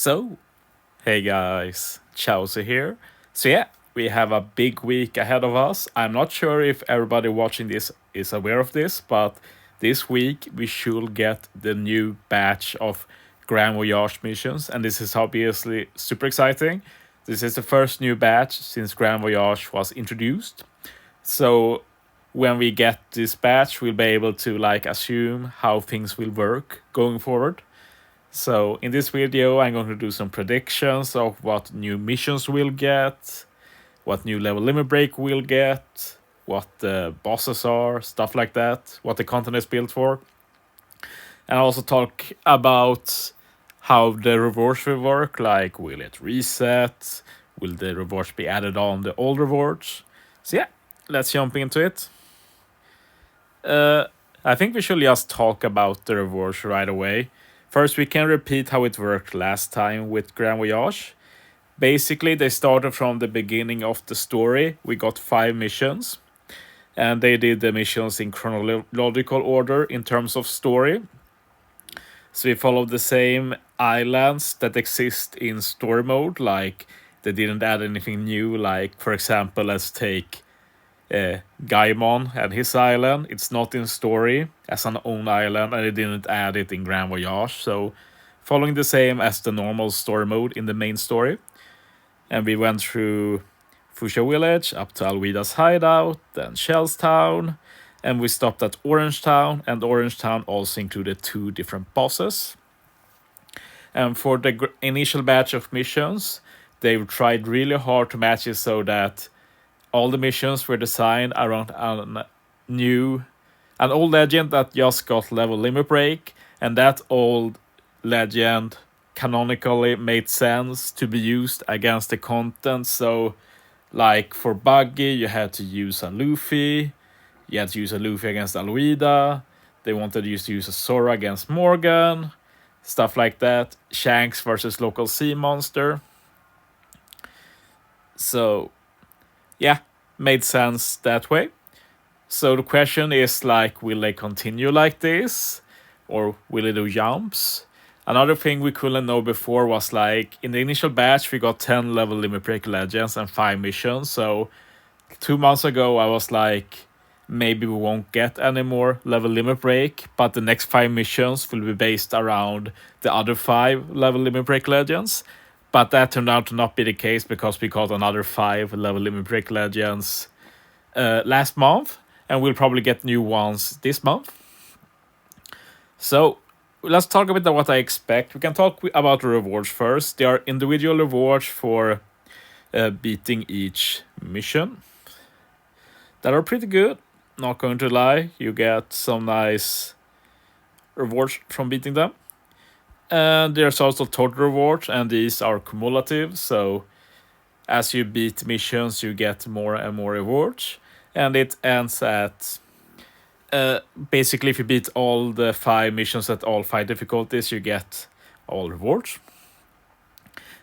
So, hey guys, Chauzu here. So yeah, we have a big week ahead of us. I'm not sure if everybody watching this is aware of this, but this week we should get the new batch of Grand Voyage missions, and this is obviously super exciting. This is the first new batch since Grand Voyage was introduced. So when we get this batch, we'll be able to assume how things will work going forward. So in this video, I'm going to do some predictions of what new missions we'll get, what new level limit break we'll get, what the bosses are, stuff like that, what the content is built for. And also talk about how the rewards will work, like will it reset, will the rewards be added on the old rewards. So yeah, let's jump into it. I think we should just talk about the rewards right away. First, we can repeat how it worked last time with Grand Voyage. Basically, they started from the beginning of the story. We got 5 missions, and they did the missions in chronological order in terms of story. So we followed the same islands that exist in story mode, like they didn't add anything new, like for example, let's take Gaimon and his island. It's not in story as an own island, and they didn't add it in Grand Voyage. So following the same as the normal story mode in the main story. And we went through Fuchsia Village up to Alwida's hideout, then Shell's Town, and we stopped at Orange Town, and Orange Town also included 2 different bosses. And for the initial batch of missions, they've tried really hard to match it so that all the missions were designed around an old legend that just got level limit break, and that old legend canonically made sense to be used against the content. So, like for Buggy, you had to use a Luffy, you had to use a Luffy against Alwida, they wanted you to use a Sora against Morgan, stuff like that. Shanks versus local sea monster. So yeah, made sense that way. So the question is will they continue like this? Or will they do jumps? Another thing we couldn't know before was in the initial batch we got 10 level limit break legends and 5 missions. So 2 months ago I was maybe we won't get any more level limit break, but the next 5 missions will be based around the other 5 level limit break legends. But that turned out to not be the case because we got another 5 level limit break legends last month, and we'll probably get new ones this month. So let's talk a bit about what I expect. We can talk about the rewards first. There are individual rewards for beating each mission that are pretty good. Not going to lie, you get some nice rewards from beating them. And there's also total rewards, and these are cumulative. So as you beat missions, you get more and more rewards. And it ends at basically if you beat all the 5 missions at all 5 difficulties, you get all rewards.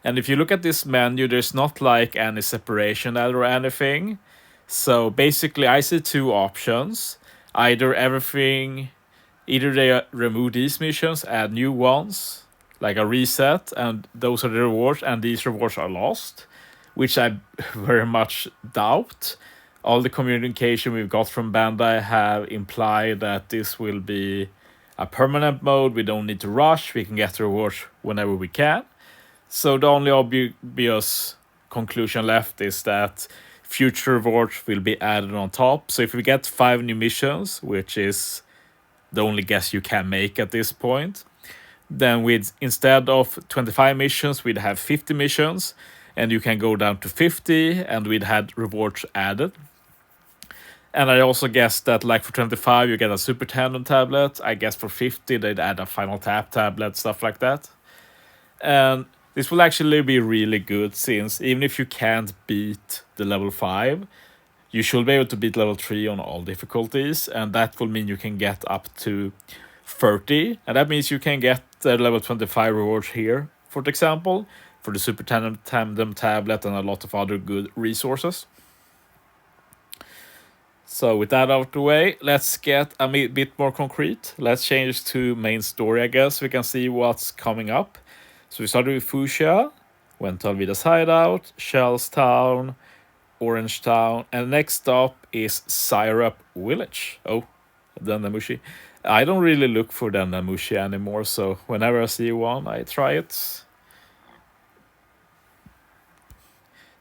And if you look at this menu, there's not any separation or anything. So basically I see 2 options. Either they remove these missions, add new ones, like a reset, and those are the rewards, and these rewards are lost, which I very much doubt. All the communication we've got from Bandai have implied that this will be a permanent mode. We don't need to rush. We can get the rewards whenever we can. So the only obvious conclusion left is that future rewards will be added on top. So if we get 5 new missions, which is the only guess you can make at this point, then instead of 25 missions, we'd have 50 missions, and you can go down to 50, and we'd had rewards added. And I also guess that for 25 you get a super tandem tablet. I guess for 50 they'd add a final tap tablet, stuff like that. And this will actually be really good, since even if you can't beat the level 5, you should be able to beat level 3 on all difficulties, and that will mean you can get up to 30, and that means you can get the level 25 rewards here, for example, for the Super Tandem tablet and a lot of other good resources. So with that out of the way, let's get a bit more concrete. Let's change to main story, I guess. We can see what's coming up. So we started with Fuchsia, went to Alvida's Hideout, Shellstown, Orange Town, and next stop is Syrup Village. Oh, Dendamushi. I don't really look for Dendamushi anymore, so whenever I see one, I try it.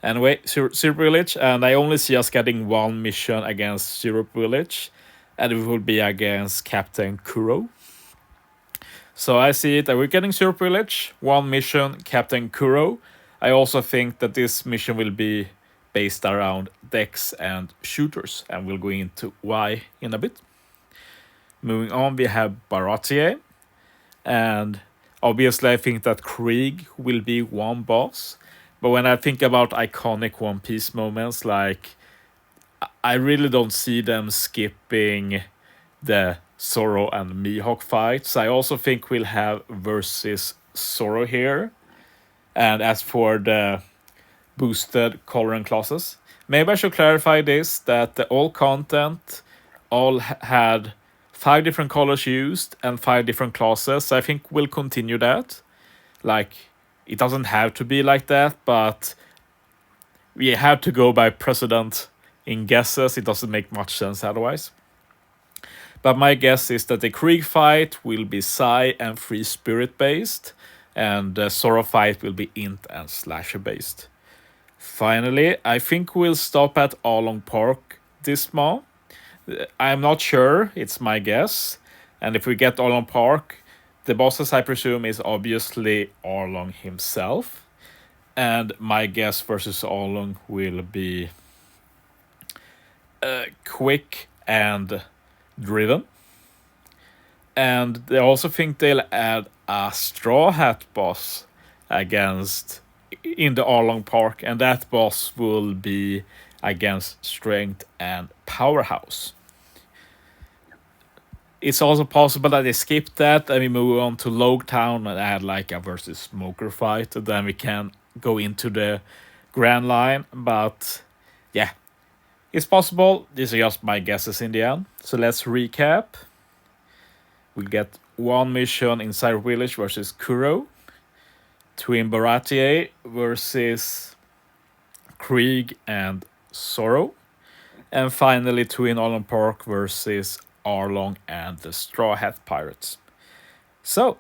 Anyway, Syrup Village, and I only see us getting one mission against Syrup Village, and it will be against Captain Kuro. So I see it that we're getting Syrup Village, one mission, Captain Kuro. I also think that this mission will be based around decks and shooters, and we'll go into why in a bit. Moving on, we have Baratier, and obviously I think that Krieg will be one boss. But when I think about iconic One Piece moments, like, I really don't see them skipping the Zoro and Mihawk fights. I also think we'll have versus Zoro here. And as for the boosted color and classes, maybe I should clarify this, that the all content all had 5 different colors used and 5 different classes. I think we'll continue that. Like, it doesn't have to be like that, but we have to go by precedent in guesses. It doesn't make much sense otherwise. But my guess is that the Krieg fight will be Psy and Free Spirit based, and the Zoro fight will be Int and Slasher based. Finally, I think we'll stop at Arlong Park this month. I'm not sure, it's my guess. And if we get Arlong Park, the bosses I presume is obviously Arlong himself. And my guess versus Arlong will be quick and driven. And I also think they'll add a Straw Hat boss against in the Arlong Park, and that boss will be against Strength and Powerhouse. It's also possible that they skip that and we move on to Logtown and add like a versus Smoker fight, and then we can go into the Grand Line. But yeah, it's possible. These are just my guesses in the end. So let's recap. We get one mission in Syrup Village versus Kuro, Twin Baratier versus Krieg and Zoro, and finally Twin Arlong Park versus Arlong and the Straw Hat Pirates. So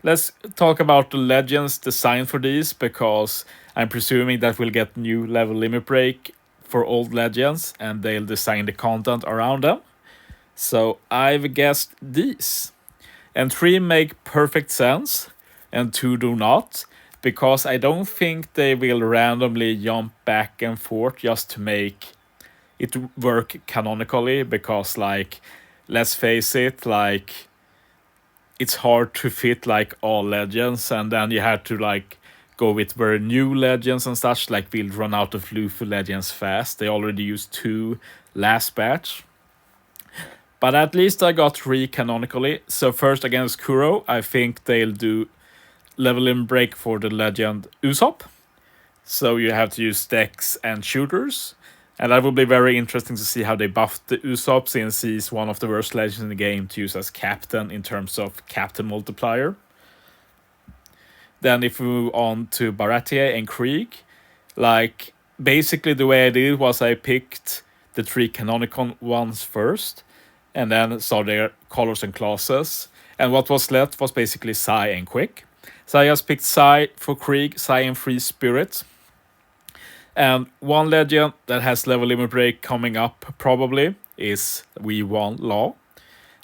let's talk about the legends designed for these, because I'm presuming that we'll get new level limit break for old legends and they'll design the content around them. So I've guessed these, and 3 make perfect sense and 2 do not, because I don't think they will randomly jump back and forth just to make it work canonically, because, like, let's face it, like, it's hard to fit like all legends, and then you have to like go with very new legends and such. Like, we'll run out of Luffy legends fast. They already used 2 last batch. But at least I got 3 canonically. So first against Kuro, I think they'll do level in break for the legend Usopp. So you have to use decks and shooters. And that will be very interesting to see how they buff the Usopp, since he's one of the worst legends in the game to use as captain in terms of captain multiplier. Then if we move on to Baratier and Krieg, like, basically the way I did it was I picked the 3 canonical ones first, and then saw their colors and classes. And what was left was basically Psy and Quick. So I just picked Psy for Krieg, Psy and Free Spirit. And one legend that has level limit break coming up probably is V1 Law.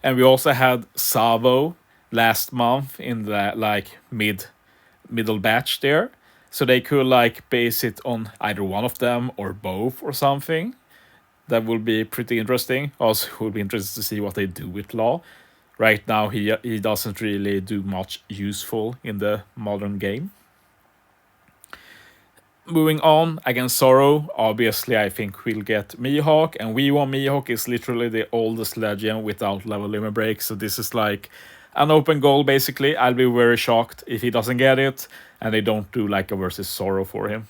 And we also had Savo last month in the like middle batch there. So they could like base it on either one of them or both or something. That will be pretty interesting. Also will be interested to see what they do with Law. Right now he doesn't really do much useful in the modern game. Moving on, against Zoro, obviously I think we'll get Mihawk, and V1 Mihawk is literally the oldest legend without level limit break, so this is like an open goal basically. I'll be very shocked if he doesn't get it, and they don't do like a versus Zoro for him.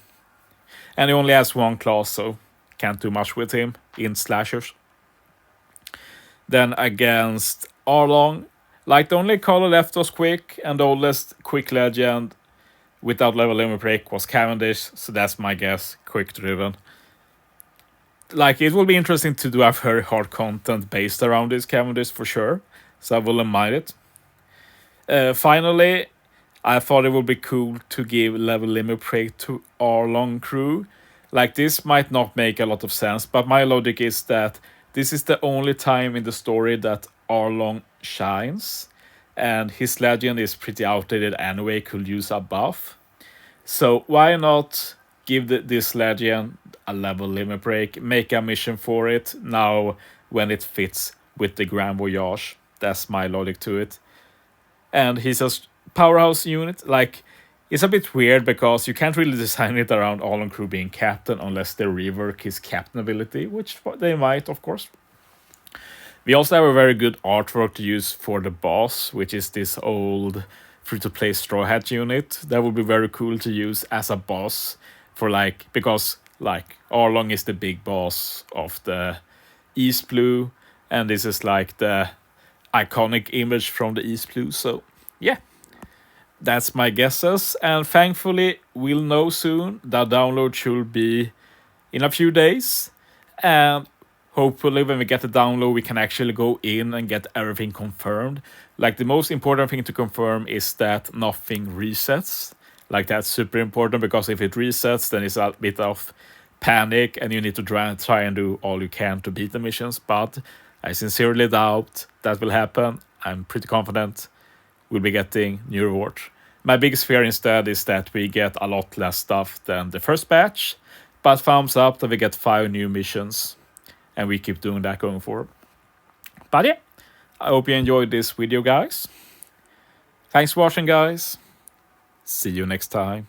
And he only has 1 class, so can't do much with him in slashers. Then against Arlong, like, the only color left was Quick, and the oldest Quick legend without level limit break was Cavendish, so that's my guess, quick driven. Like, it will be interesting to do a very hard content based around this Cavendish for sure, so I wouldn't mind it. Finally, I thought it would be cool to give level limit break to Arlong crew. Like, this might not make a lot of sense, but my logic is that this is the only time in the story that Arlong shines, and his legend is pretty outdated anyway, could use a buff. So why not give this legend a level limit break, make a mission for it now when it fits with the Grand Voyage. That's my logic to it. And he's a powerhouse unit. Like, it's a bit weird because you can't really design it around Arlong crew being captain unless they rework his captain ability, which they might, of course. We also have a very good artwork to use for the boss, which is this old free-to-play Straw Hat unit. That would be very cool to use as a boss for, like, because like Arlong is the big boss of the East Blue, and this is like the iconic image from the East Blue. So yeah, that's my guesses, and thankfully we'll know soon. The download should be in a few days, and hopefully when we get the download we can actually go in and get everything confirmed. Like, the most important thing to confirm is that nothing resets. Like, that's super important, because if it resets then it's a bit of panic and you need to try and do all you can to beat the missions. But I sincerely doubt that will happen. I'm pretty confident we'll be getting new rewards. My biggest fear instead is that we get a lot less stuff than the first batch, but thumbs up that we get 5 new missions, and we keep doing that going forward. But yeah, I hope you enjoyed this video, guys. Thanks for watching, guys. See you next time.